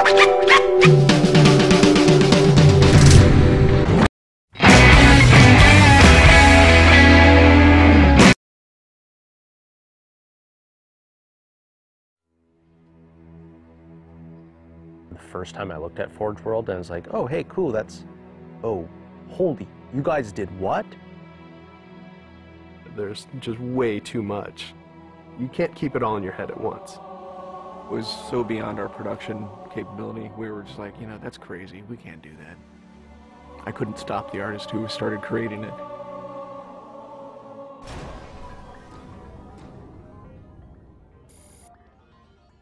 The first time I looked at Forge World, and I was like, oh, hey, cool, that's, oh, holy, you guys did what? There's just way too much. You can't keep it all in your head at once. It was so beyond our production capability. We were just like, you know, that's crazy. We can't do that. I couldn't stop the artist who started creating it.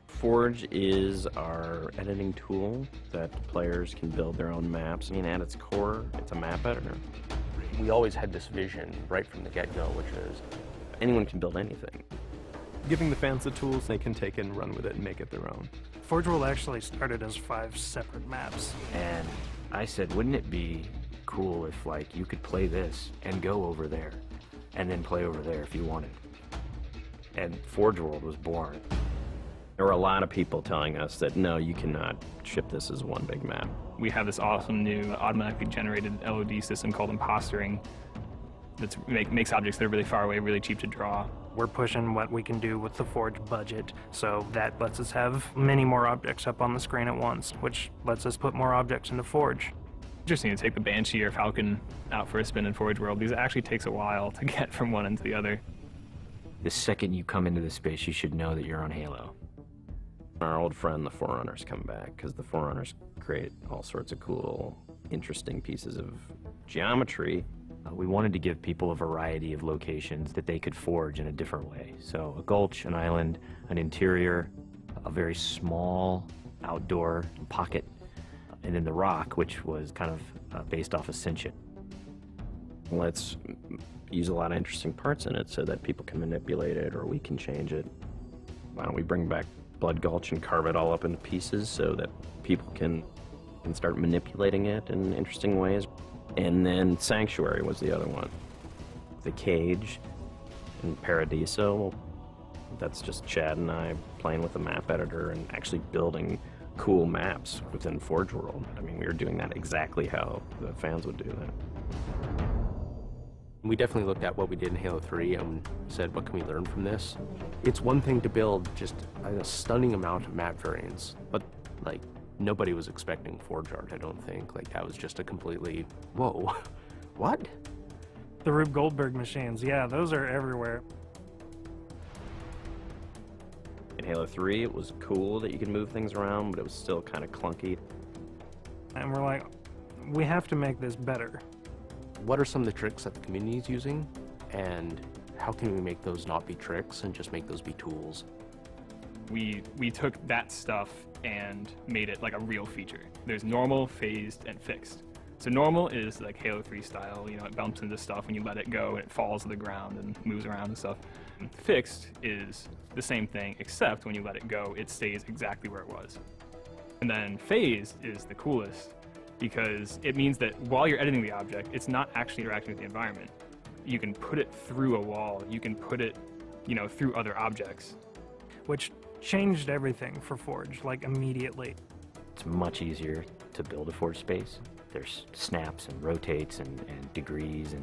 Forge is our editing tool that players can build their own maps. I mean, at its core, it's a map editor. We always had this vision right from the get-go, which is Anyone can build anything. Giving the fans the tools, they can take it and run with it and make it their own. Forge World actually started as 5 separate maps. And I said, wouldn't it be cool if, like, you could play this and go over there, and then play over there if you wanted. And Forge World was born. There were a lot of people telling us that, no, you cannot ship this as one big map. We have this awesome new automatically generated LOD system called Impostering that makes objects that are really far away really cheap to draw. We're pushing what we can do with the Forge budget, so that lets us have many more objects up on the screen at once, which lets us put more objects into Forge. Interesting to take the Banshee or Falcon out for a spin in Forge World, because it actually takes a while to get from one end to the other. The second you come into this space, you should know that you're on Halo. Our old friend, the Forerunners, come back, because the Forerunners create all sorts of cool, interesting pieces of geometry. We wanted to give people a variety of locations that they could forge in a different way. So a gulch, an island, an interior, a very small outdoor pocket, and then the rock, which was kind of based off Ascension. Let's use a lot of interesting parts in it so that people can manipulate it or we can change it. Why don't we bring back Blood Gulch and carve it all up into pieces so that people can start manipulating it in interesting ways. And then Sanctuary was the other one. The Cage and Paradiso, that's just Chad and I playing with a map editor and actually building cool maps within Forge World. I mean, we were doing that exactly how the fans would do that. we definitely looked at what we did in Halo 3 and said, what can we learn from this? It's one thing to build just a stunning amount of map variants, but like nobody was expecting Forge art, I don't think. Like that was just a completely, whoa, what? The Rube Goldberg machines, yeah, those are everywhere. In Halo 3, it was cool that you could move things around, but it was still kind of clunky. And we're like, we have to make this better. What are some of the tricks that the community is using, and how can we make those not be tricks and just make those be tools? We took that stuff and made it like a real feature. There's normal, phased, and fixed. So normal is like Halo 3 style, you know, it bumps into stuff when you let it go and it falls to the ground and moves around and stuff. And fixed is the same thing, except when you let it go, it stays exactly where it was. And then phased is the coolest, because it means that while you're editing the object, it's not actually interacting with the environment. You can put it through a wall, you can put it, you know, through other objects. Which changed everything for Forge, like immediately. It's much easier to build a Forge space. There's snaps and rotates and degrees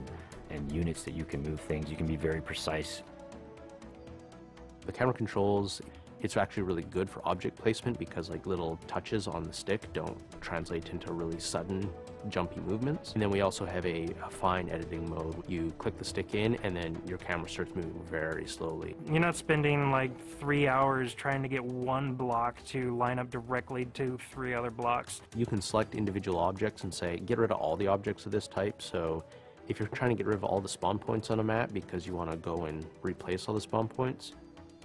and units that you can move things. You can be very precise. The camera controls, it's actually really good for object placement because like little touches on the stick don't translate into really sudden jumpy movements. And then we also have a fine editing mode. You click the stick in and then your camera starts moving very slowly. You're not spending like 3 hours trying to get one block to line up directly to 3 other blocks. You can select individual objects and say, get rid of all the objects of this type. So if you're trying to get rid of all the spawn points on a map because you want to go and replace all the spawn points,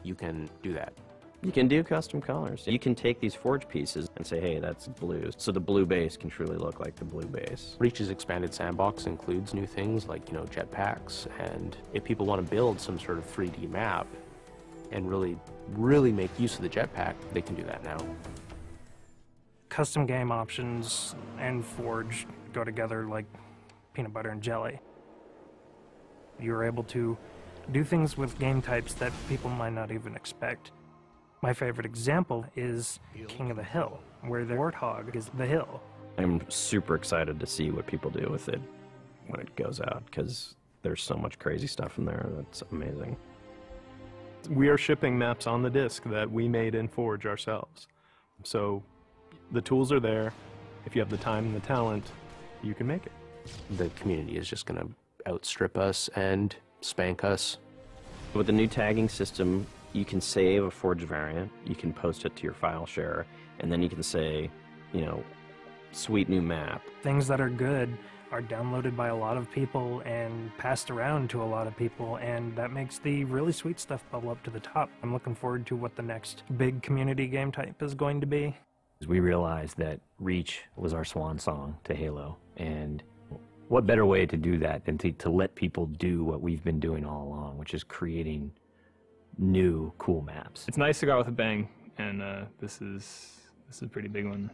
you can do that. You can do custom colors. You can take these Forge pieces and say, hey, that's blue. So the blue base can truly look like the blue base. Reach's expanded sandbox includes new things like, you know, jetpacks. And if people want to build some sort of 3D map and really make use of the jetpack, they can do that now. Custom game options and Forge go together like peanut butter and jelly. You're able to do things with game types that people might not even expect. My favorite example is King of the Hill, where the warthog is the hill. I'm super excited to see what people do with it when it goes out, because there's so much crazy stuff in there that's amazing. We are shipping maps on the disk that we made in Forge ourselves. So the tools are there. If you have the time and the talent, you can make it. The community is just going to outstrip us and spank us. With the new tagging system, you can save a Forge variant, you can post it to your file share, and then you can say, you know, sweet new map. Things that are good are downloaded by a lot of people and passed around to a lot of people, and that makes the really sweet stuff bubble up to the top. I'm looking forward to what the next big community game type is going to be. We realized that Reach was our swan song to Halo, and what better way to do that than to let people do what we've been doing all along, which is creating new cool maps. It's nice to go out with a bang, and this is a pretty big one.